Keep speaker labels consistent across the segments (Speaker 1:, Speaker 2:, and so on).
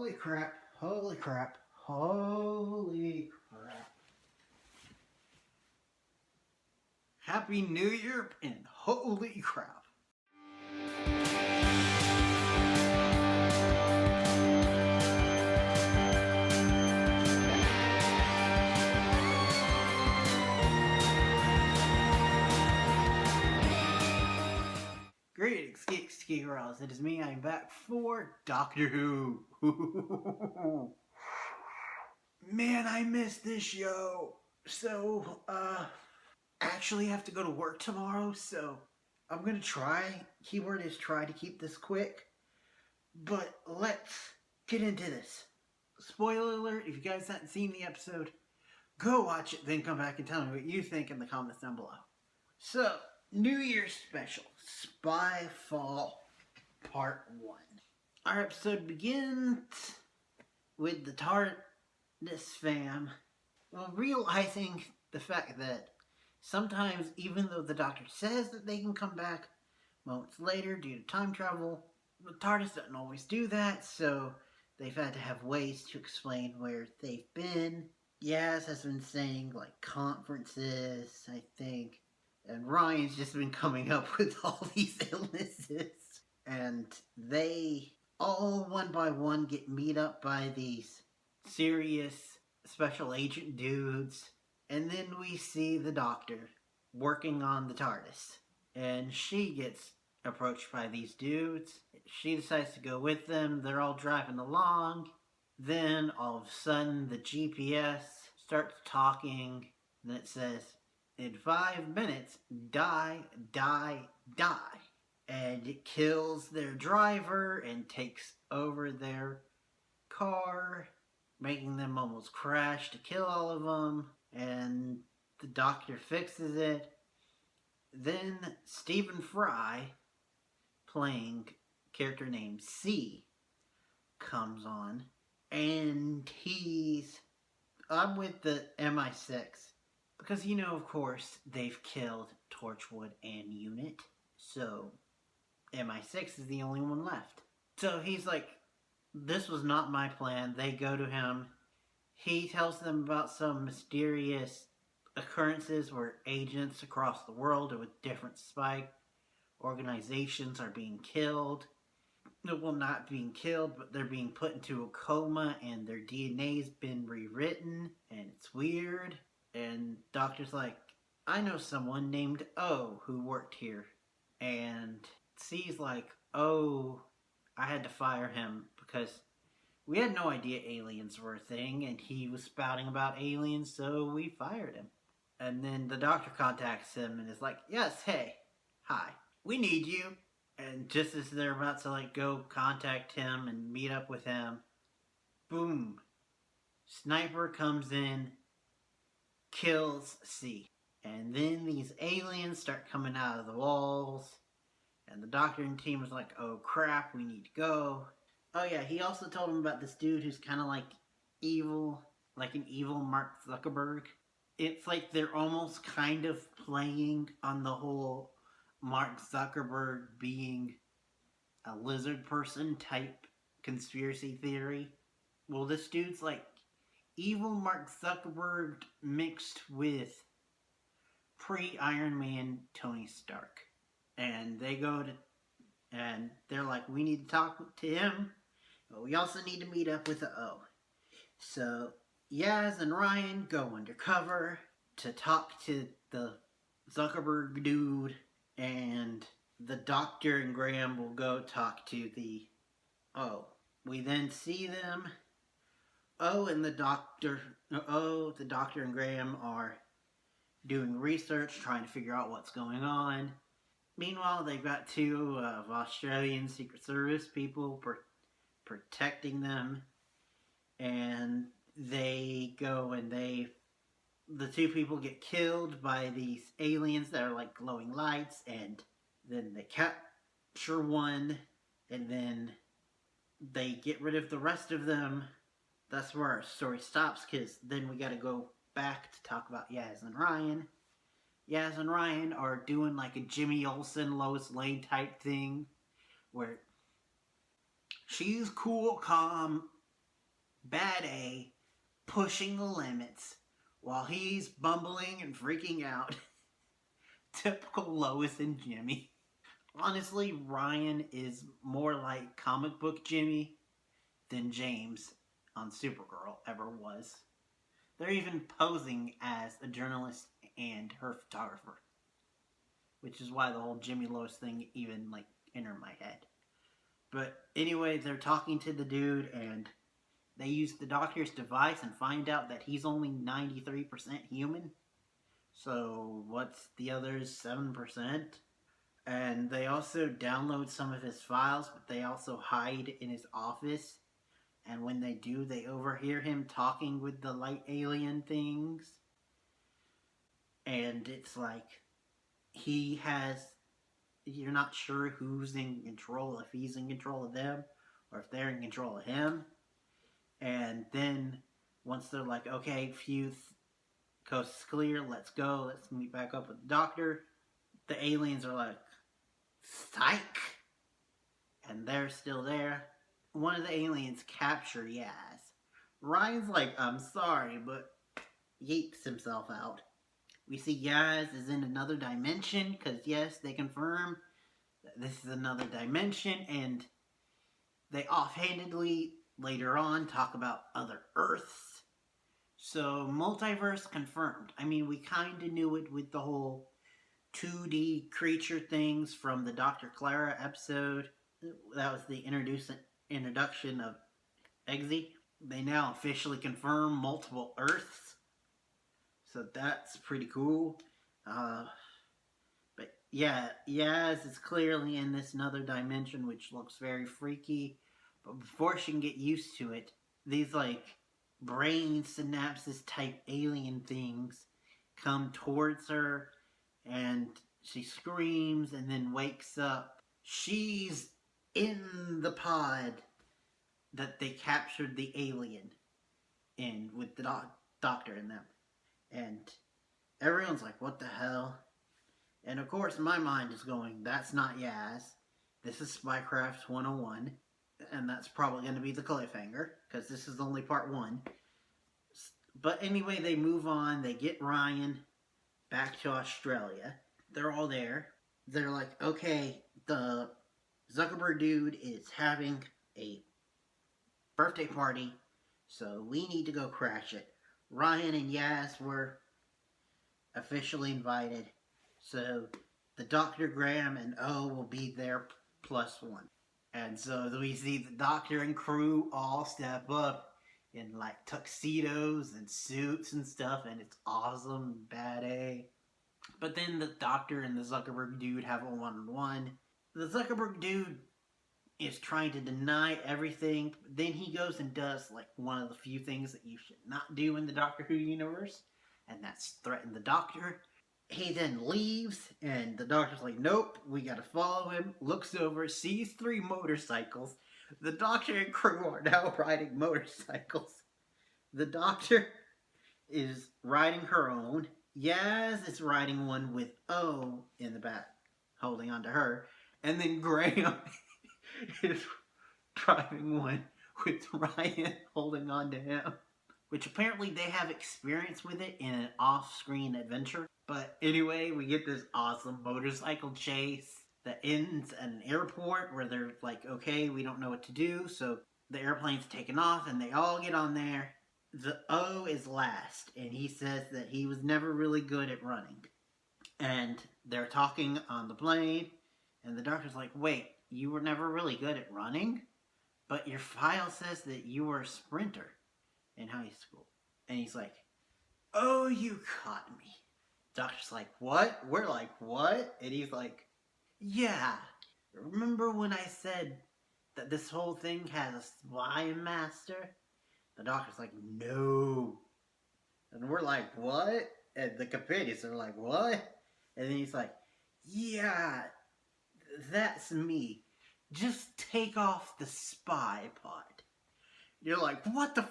Speaker 1: Holy crap, holy crap, holy crap. Happy New Year and holy crap. Greetings, geeks, geek-girls. It is me. I'm back for Doctor Who. Man, I missed this show. So, actually have to go to work tomorrow, so I'm gonna try. Keyword is try to keep this quick. But let's get into this. Spoiler alert, if you guys haven't seen the episode, go watch it, then come back and tell me what you think in the comments down below. So, New Year's special, Spyfall Part 1. Our episode begins with the TARDIS fam realizing the fact that sometimes, even though the Doctor says that they can come back moments later due to time travel, the TARDIS doesn't always do that, so they've had to have ways to explain where they've been. Yaz has been saying, like, conferences, I think. And Ryan's just been coming up with all these illnesses. And they all, one by one, get meet up by these serious special agent dudes. And then we see the Doctor working on the TARDIS. And she gets approached by these dudes. She decides to go with them. They're all driving along. Then, all of a sudden, the GPS starts talking. And it says, in 5 minutes, die, die, die. And it kills their driver and takes over their car, making them almost crash to kill all of them. And the Doctor fixes it. Then Stephen Fry, playing a character named C, comes on. And I'm with the MI6. Because, you know, of course, they've killed Torchwood and Unit. So, MI6 is the only one left. So he's like, this was not my plan. They go to him. He tells them about some mysterious occurrences where agents across the world with different spy organizations are being killed. Well, not being killed, but they're being put into a coma and their DNA's been rewritten. And it's weird. And Doctor's like, I know someone named O who worked here. And C's like, oh, I had to fire him because we had no idea aliens were a thing. And he was spouting about aliens, so we fired him. And then the Doctor contacts him and is like, yes, hey, hi, we need you. And just as they're about to go contact him and meet up with him, boom, Sniper comes in, kills C. And then these aliens start coming out of the walls. And the Doctor and team is like, oh crap, we need to go. Oh yeah, he also told him about this dude who's kind of like evil, like an evil Mark Zuckerberg. It's like they're almost kind of playing on the whole Mark Zuckerberg being a lizard person type conspiracy theory. Well, this dude's like evil Mark Zuckerberg mixed with pre-Iron Man Tony Stark. And they go to, and they're like, we need to talk to him, but we also need to meet up with the O. So Yaz and Ryan go undercover to talk to the Zuckerberg dude, and the Doctor and Graham will go talk to the O. We then see them. The Doctor and Graham are doing research, trying to figure out what's going on. Meanwhile, they've got two Australian Secret Service people protecting them. And they go and the two people get killed by these aliens that are like glowing lights. And then they capture one. And then they get rid of the rest of them. That's where our story stops, because then we gotta go back to talk about Yaz and Ryan. Yaz and Ryan are doing like a Jimmy Olsen, Lois Lane type thing, where she's cool, calm, Bad A pushing the limits while he's bumbling and freaking out. Typical Lois and Jimmy. Honestly, Ryan is more like comic book Jimmy than James on Supergirl ever was. They're even posing as a journalist and her photographer, which is why the whole Jimmy Lois thing even like entered my head. But anyway, they're talking to the dude and they use the doctor's device and find out that he's only 93% human. So what's the other 7%? And they also download some of his files, but they also hide in his office. And when they do, they overhear him talking with the light alien things. And it's like, you're not sure who's in control, if he's in control of them, or if they're in control of him. And then, once they're like, okay, phew, coast is clear, let's go, let's meet back up with the doctor. The aliens are like, psych! And they're still there. One of the aliens capture Yaz. Ryan's like, I'm sorry, but yeets himself out. We see Yaz is in another dimension, because yes, they confirm that this is another dimension, and they offhandedly, later on, talk about other Earths. So, multiverse confirmed. I mean, we kind of knew it with the whole 2D creature things from the Dr. Clara episode. That was the introduction of Eggsy. They now officially confirm multiple Earths. So that's pretty cool. But yeah, Yaz is clearly in this another dimension, which looks very freaky. But before she can get used to it, these like brain synapses type alien things come towards her, and she screams and then wakes up. She's in the pod that they captured the alien in with the doctor and them. And everyone's like, what the hell? And of course, my mind is going, that's not Yaz. This is Spycraft 101. And that's probably going to be the cliffhanger, because this is only part 1. But anyway, they move on. They get Ryan back to Australia. They're all there. They're like, okay, the Zuckerberg dude is having a birthday party, so we need to go crash it. Ryan and Yaz were officially invited, so the Dr. Graham and O will be there +1. And so we see the doctor and crew all step up in like tuxedos and suits and stuff, and it's awesome, bad A. But then the doctor and the Zuckerberg dude have a one-on-one. The Zuckerberg dude is trying to deny everything, but then he goes and does like one of the few things that you should not do in the Doctor Who universe, and that's threaten the doctor. He then leaves, and the doctor's like, nope, we gotta follow him, looks over, sees 3 motorcycles. The doctor and crew are now riding motorcycles. The doctor is riding her own. Yaz is riding one with O in the back, holding onto her. And then Graham is driving one with Ryan holding on to him. Which apparently they have experience with it in an off-screen adventure. But anyway, we get this awesome motorcycle chase that ends at an airport where they're like, okay, we don't know what to do. So the airplane's taken off and they all get on there. The O is last, and he says that he was never really good at running. And they're talking on the plane, and the doctor's like, wait, you were never really good at running? But your file says that you were a sprinter in high school. And he's like, oh, you caught me. Doctor's like, what? We're like, what? And he's like, yeah. Remember when I said that this whole thing has a spy master? The doctor's like, no. And we're like, what? And the companions are like, what? And then he's like, yeah, that's me. Just take off the spy pod. You're like, what the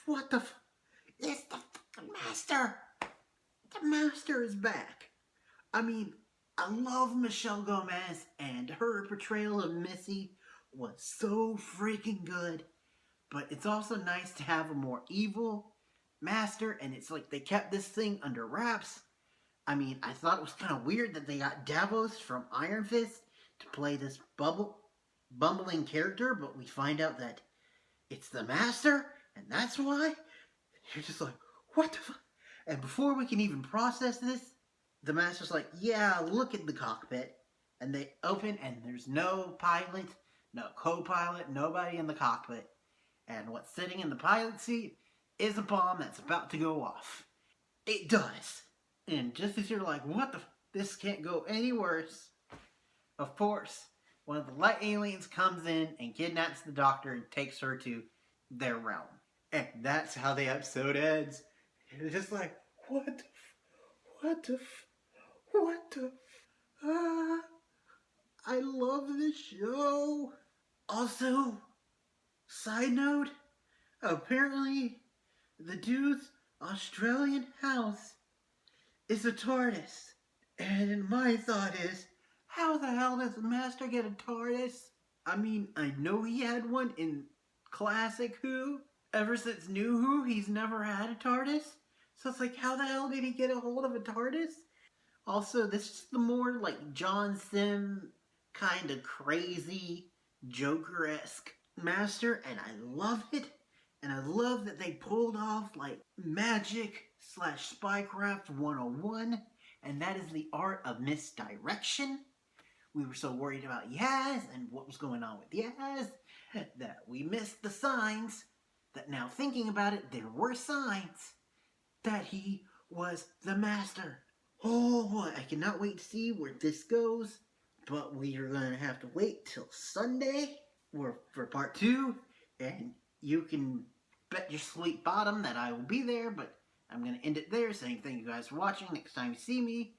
Speaker 1: it's the fucking master. The master is back. I mean, I love Michelle Gomez, and her portrayal of Missy was so freaking good. but it's also nice to have a more evil master, and it's like they kept this thing under wraps. I mean, I thought it was kind of weird that they got Davos from Iron Fist to play this bumbling character, but we find out that it's the master, and that's why. You're just like, what the fuck? And before we can even process this, the master's like, yeah, look at the cockpit. And they open, and there's no pilot, no co-pilot, nobody in the cockpit. And what's sitting in the pilot seat is a bomb that's about to go off. It does. And just as you're like, what the this can't go any worse, of course, one of the light aliens comes in and kidnaps the doctor and takes her to their realm. And that's how the episode ends. It's just like, what the what the what the I love this show. Also, side note, apparently the dude's Australian house is a TARDIS. And my thought is, how the hell does the Master get a TARDIS? I mean, I know he had one in classic Who. Ever since New Who, he's never had a TARDIS. So it's like, how the hell did he get a hold of a TARDIS? Also, this is the more like John Sim kind of crazy Joker-esque Master, and I love it. And I love that they pulled off like magic / spycraft 101, and that is the art of misdirection. We were so worried about Yaz and what was going on with Yaz that we missed the signs. That now thinking about it, there were signs that he was the master. Oh, I cannot wait to see where this goes. But we are going to have to wait till Sunday for part 2. And you can bet your sweet bottom that I will be there. But I'm going to end it there saying thank you guys for watching. Next time you see me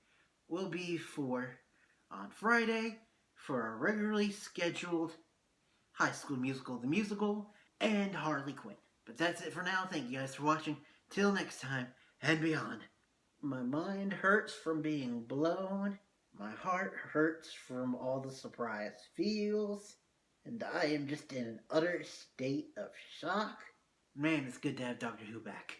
Speaker 1: will be on Friday for our regularly scheduled High School Musical, the musical, and Harley Quinn. But that's it for now. Thank you guys for watching. Till next time and beyond. My mind hurts from being blown. My heart hurts from all the surprise feels. And I am just in an utter state of shock. Man, it's good to have Doctor Who back.